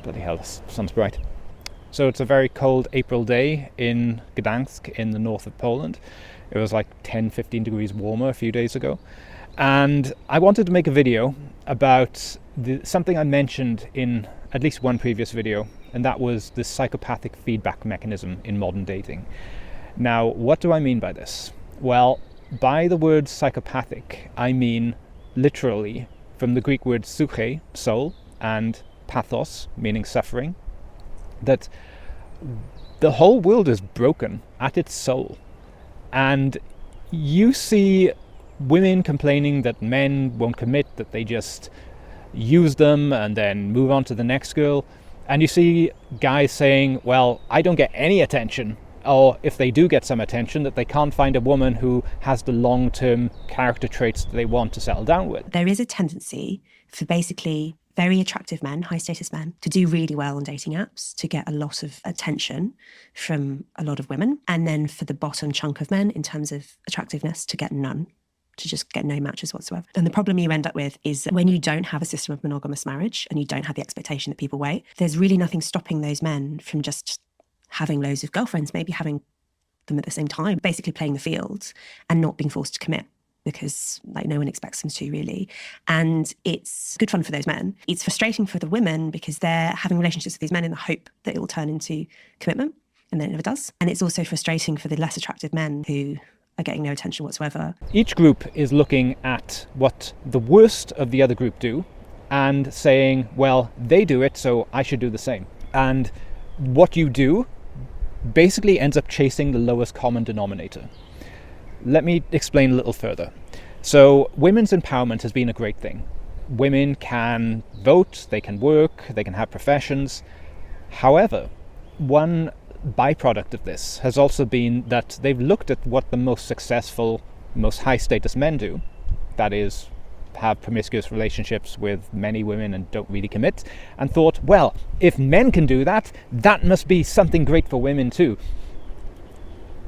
Bloody hell, the sun's bright. So it's a very cold April day in Gdansk in the north of Poland. It was like 10-15 degrees warmer a few days ago. And I wanted to make a video about something I mentioned in at least one previous video, and that was the psychopathic feedback mechanism in modern dating. Now, what do I mean by this? Well, by the word psychopathic, I mean literally from the Greek word psyche, soul, and pathos, meaning suffering, that the whole world is broken at its soul. And you see women complaining that men won't commit, that they just use them and then move on to the next girl. And you see guys saying, well, I don't get any attention, or if they do get some attention, that they can't find a woman who has the long-term character traits that they want to settle down with. There is a tendency for basically very attractive men, high-status men, to do really well on dating apps, to get a lot of attention from a lot of women, and then for the bottom chunk of men, in terms of attractiveness, to get none, to just get no matches whatsoever. And the problem you end up with is that when you don't have a system of monogamous marriage and you don't have the expectation that people wait, there's really nothing stopping those men from just having loads of girlfriends, maybe having them at the same time, basically playing the field and not being forced to commit, because like no one expects them to, really. And it's good fun for those men. It's frustrating for the women because they're having relationships with these men in the hope that it will turn into commitment, and then it never does. And it's also frustrating for the less attractive men who are getting no attention whatsoever. Each group is looking at what the worst of the other group do and saying, well, they do it, so I should do the same. And what you do basically ends up chasing the lowest common denominator. Let me explain a little further. So women's empowerment has been a great thing. Women can vote, they can work, they can have professions. However, one byproduct of this has also been that they've looked at what the most successful, most high-status men do. That is, have promiscuous relationships with many women and don't really commit, and thought, well, if men can do that, that must be something great for women too.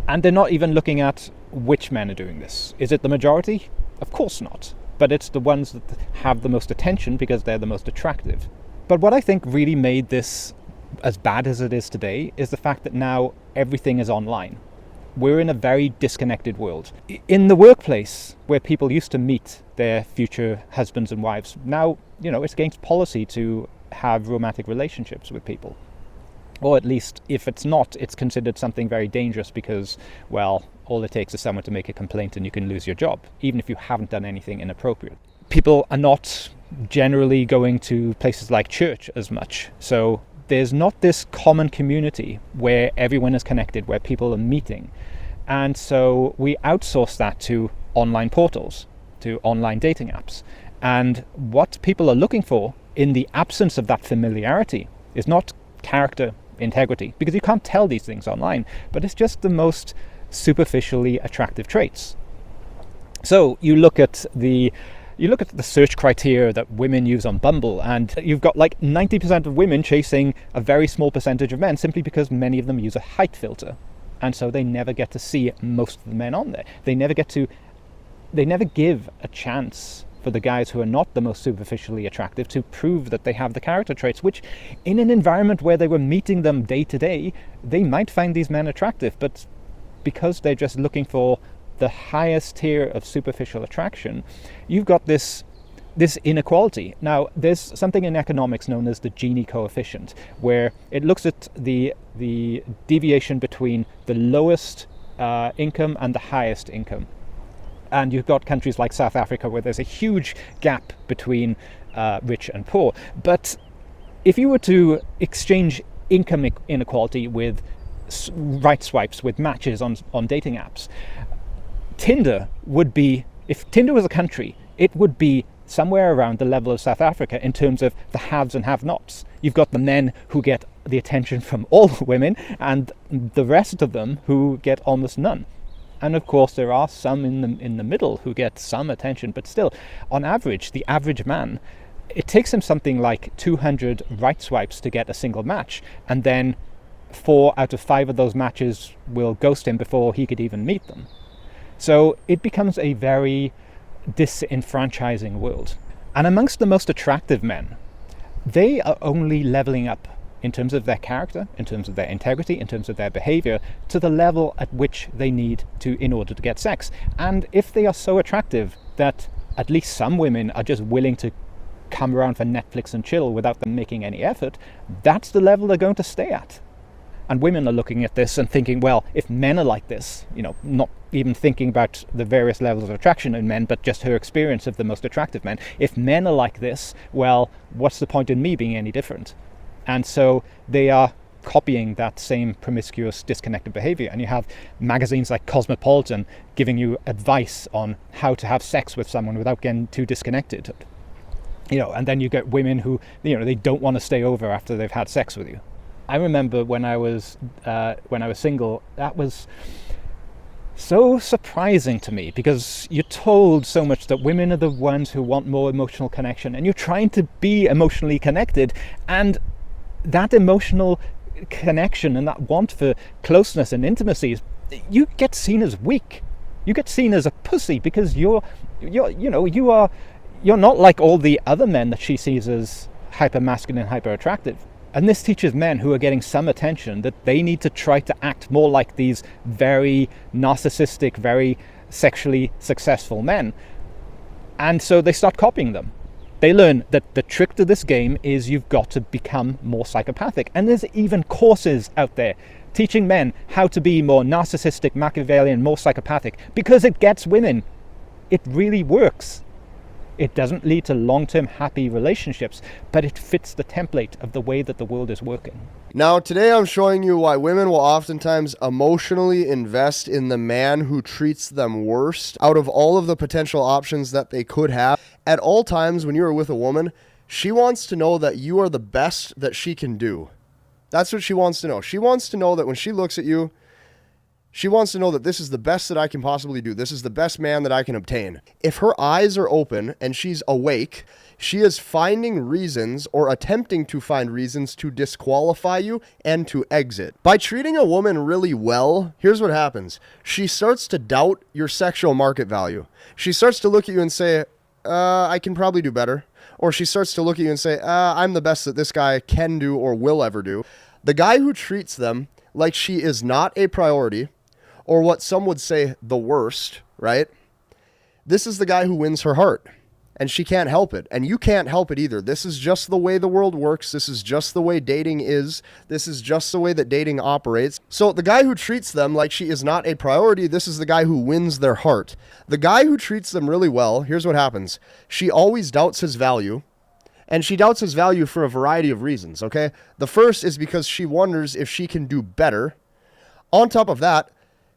And they're not even looking at which men are doing this. Is it the majority? Of course not. But it's the ones that have the most attention because they're the most attractive. But what I think really made this as bad as it is today is the fact that now everything is online. We're in a very disconnected world. In the workplace, where people used to meet their future husbands and wives, now, it's against policy to have romantic relationships with people. Or at least, if it's not, it's considered something very dangerous because, well, all it takes is someone to make a complaint and you can lose your job, even if you haven't done anything inappropriate. People are not generally going to places like church as much. So there's not this common community where everyone is connected, where people are meeting. And so we outsource that to online portals, to online dating apps. And what people are looking for in the absence of that familiarity is not character integrity, because you can't tell these things online, but it's just the most superficially attractive traits. So you look at the search criteria that women use on Bumble, and you've got like 90% of women chasing a very small percentage of men simply because many of them use a height filter. And so they never get to see most of the men on there. They never give a chance for the guys who are not the most superficially attractive to prove that they have the character traits, which in an environment where they were meeting them day to day, they might find these men attractive, but because they're just looking for the highest tier of superficial attraction, you've got this inequality. Now, there's something in economics known as the Gini coefficient, where it looks at the deviation between the lowest income and the highest income. And you've got countries like South Africa where there's a huge gap between rich and poor. But if you were to exchange income inequality with right swipes, with matches on dating apps, Tinder would be, if Tinder was a country, it would be somewhere around the level of South Africa in terms of the haves and have-nots. You've got the men who get the attention from all women and the rest of them who get almost none. And of course, there are some in the middle who get some attention, but still, on average, the average man, it takes him something like 200 right swipes to get a single match, and then 4 out of 5 of those matches will ghost him before he could even meet them. So it becomes a very disenfranchising world. And amongst the most attractive men, they are only leveling up in terms of their character, in terms of their integrity, in terms of their behavior, to the level at which they need to in order to get sex. And if they are so attractive that at least some women are just willing to come around for Netflix and chill without them making any effort, that's the level they're going to stay at. And women are looking at this and thinking, well, if men are like this, not even thinking about the various levels of attraction in men, but just her experience of the most attractive men, if men are like this, well, what's the point in me being any different? And so they are copying that same promiscuous, disconnected behavior. And you have magazines like Cosmopolitan giving you advice on how to have sex with someone without getting too disconnected. And then you get women who, they don't want to stay over after they've had sex with you. I remember when I was single, that was so surprising to me, because you're told so much that women are the ones who want more emotional connection, and you're trying to be emotionally connected, and that emotional connection and that want for closeness and intimacy, you get seen as weak. You get seen as a pussy, because you're not like all the other men that she sees as hyper masculine, hyper attractive. And this teaches men who are getting some attention that they need to try to act more like these very narcissistic, very sexually successful men. And so they start copying them. They learn that the trick to this game is you've got to become more psychopathic. And there's even courses out there teaching men how to be more narcissistic, Machiavellian, more psychopathic, because it gets women. It really works. It doesn't lead to long-term happy relationships, but it fits the template of the way that the world is working. Now, today I'm showing you why women will oftentimes emotionally invest in the man who treats them worst out of all of the potential options that they could have. At all times when you are with a woman, she wants to know that you are the best that she can do. That's what she wants to know. She wants to know that when she looks at you, she wants to know that this is the best that I can possibly do. This is the best man that I can obtain. If her eyes are open and she's awake, she is finding reasons or attempting to find reasons to disqualify you and to exit. By treating a woman really well, here's what happens. She starts to doubt your sexual market value. She starts to look at you and say, I can probably do better. Or she starts to look at you and say, I'm the best that this guy can do or will ever do. The guy who treats them like she is not a priority, or what some would say the worst, right? This is the guy who wins her heart, and she can't help it. And you can't help it either. This is just the way the world works. This is just the way dating is. This is just the way that dating operates. So the guy who treats them like she is not a priority, this is the guy who wins their heart. The guy who treats them really well, here's what happens. She always doubts his value. And she doubts his value for a variety of reasons, okay? The first is because she wonders if she can do better. On top of that,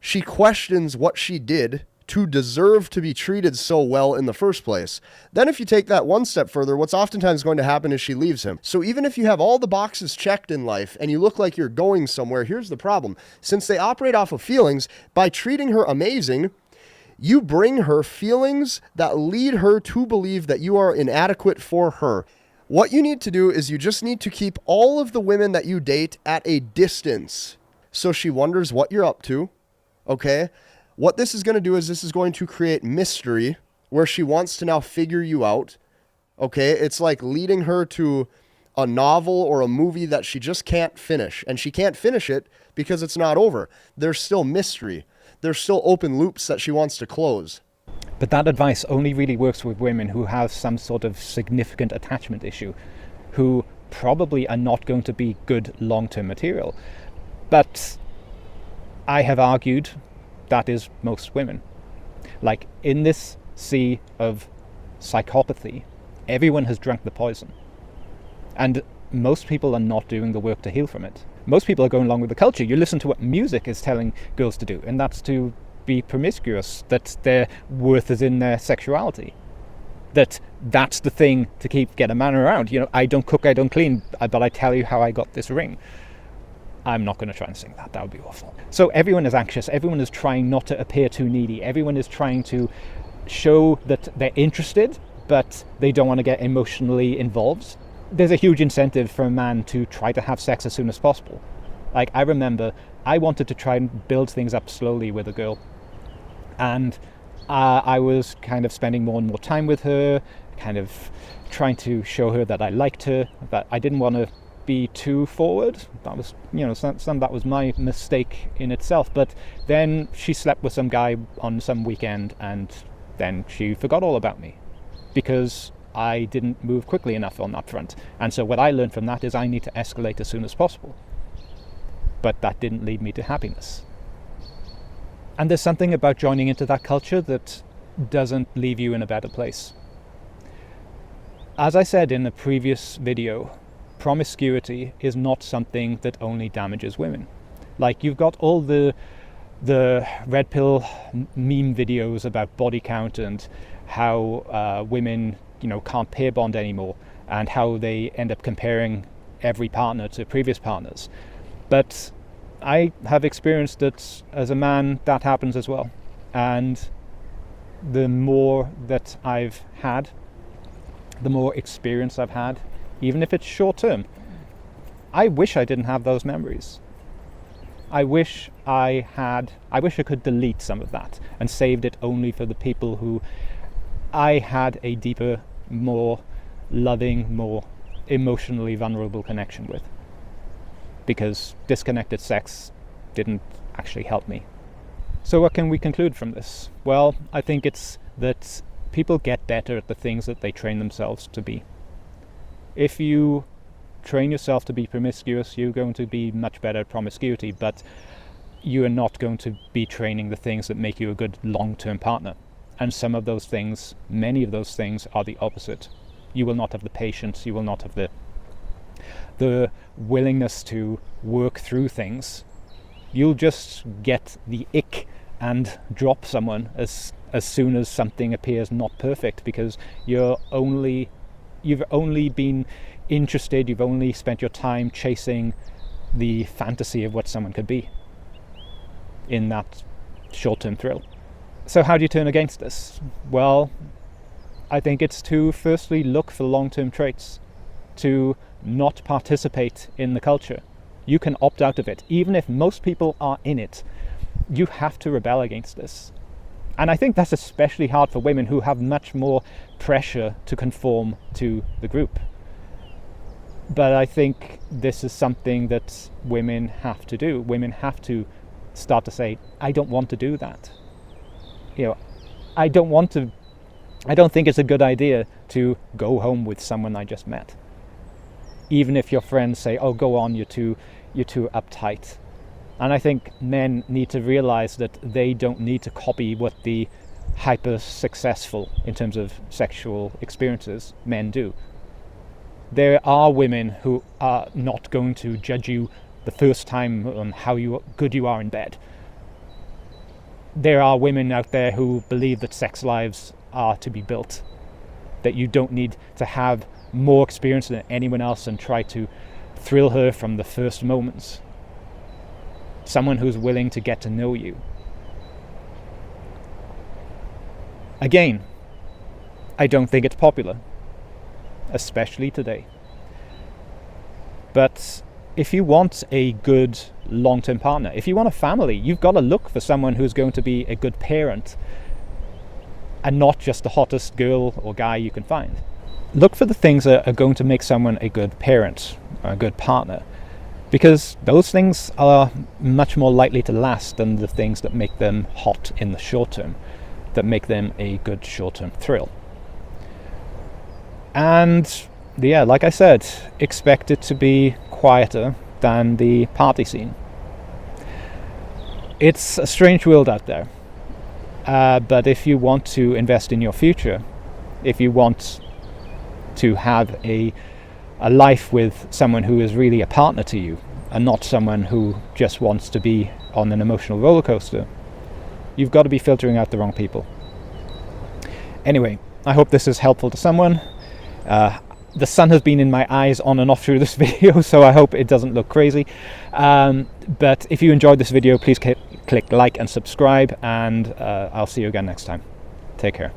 she questions what she did to deserve to be treated so well in the first place. Then if you take that one step further, what's oftentimes going to happen is she leaves him. So even if you have all the boxes checked in life and you look like you're going somewhere, here's the problem. Since they operate off of feelings, by treating her amazing, you bring her feelings that lead her to believe that you are inadequate for her. What you need to do is you just need to keep all of the women that you date at a distance. So she wonders what you're up to. Okay, what this is going to do is this is going to create mystery where she wants to now figure you out. Okay, it's like leading her to a novel or a movie that she just can't finish. And she can't finish it because it's not over. There's still mystery. There's still open loops that she wants to close. But that advice only really works with women who have some sort of significant attachment issue, who probably are not going to be good long-term material. But I have argued that is most women. Like, in this sea of psychopathy, everyone has drunk the poison. And most people are not doing the work to heal from it. Most people are going along with the culture. You listen to what music is telling girls to do, and that's to be promiscuous, that their worth is in their sexuality. That's the thing to get a man around. I don't cook, I don't clean, but I tell you how I got this ring. I'm not going to try and sing that. That would be awful. So everyone is anxious. Everyone is trying not to appear too needy. Everyone is trying to show that they're interested, but they don't want to get emotionally involved. There's a huge incentive for a man to try to have sex as soon as possible. Like, I remember I wanted to try and build things up slowly with a girl. And I was kind of spending more and more time with her, kind of trying to show her that I liked her, that I didn't want to be too forward. That was, that was my mistake in itself. But then she slept with some guy on some weekend, and then she forgot all about me because I didn't move quickly enough on that front. And so what I learned from that is I need to escalate as soon as possible. But that didn't lead me to happiness. And there's something about joining into that culture that doesn't leave you in a better place. As I said in the previous video, promiscuity is not something that only damages women. Like, you've got all the red pill meme videos about body count and how women, can't pair bond anymore, and how they end up comparing every partner to previous partners. But I have experienced that as a man, that happens as well. And the more that I've had, the more experience I've had, even if it's short term, I wish I didn't have those memories. I wish I could delete some of that and saved it only for the people who I had a deeper, more loving, more emotionally vulnerable connection with. Because disconnected sex didn't actually help me. So what can we conclude from this? Well, I think it's that people get better at the things that they train themselves to be. If you train yourself to be promiscuous, you're going to be much better at promiscuity, but you are not going to be training the things that make you a good long-term partner. And some of those things, many of those things, are the opposite. You will not have the patience, you will not have the willingness to work through things. You'll just get the ick and drop someone as soon as something appears not perfect, because you've only been interested, you've only spent your time chasing the fantasy of what someone could be in that short-term thrill. So how do you turn against this? Well, I think it's to firstly look for long-term traits, to not participate in the culture. You can opt out of it. Even if most people are in it, you have to rebel against this. And I think that's especially hard for women who have much more pressure to conform to the group. But I think this is something that women have to do. Women have to start to say, I don't want to do that. I don't think it's a good idea to go home with someone I just met. Even if your friends say, oh, go on, you're too uptight. And I think men need to realize that they don't need to copy what the hyper successful in terms of sexual experiences men do. There are women who are not going to judge you the first time on how good you are in bed. There are women out there who believe that sex lives are to be built, that you don't need to have more experience than anyone else and try to thrill her from the first moments. Someone who's willing to get to know you. Again, I don't think it's popular, especially today. But if you want a good long-term partner, if you want a family, you've got to look for someone who's going to be a good parent and not just the hottest girl or guy you can find. Look for the things that are going to make someone a good parent or a good partner, because those things are much more likely to last than the things that make them hot in the short term, that make them a good short-term thrill. And yeah, like I said, expect it to be quieter than the party scene. It's a strange world out there, but if you want to invest in your future, if you want to have a life with someone who is really a partner to you and not someone who just wants to be on an emotional roller coaster, you've got to be filtering out the wrong people. Anyway, I hope this is helpful to someone. The sun has been in my eyes on and off through this video, so I hope it doesn't look crazy. But if you enjoyed this video, please click like and subscribe, and I'll see you again next time. Take care.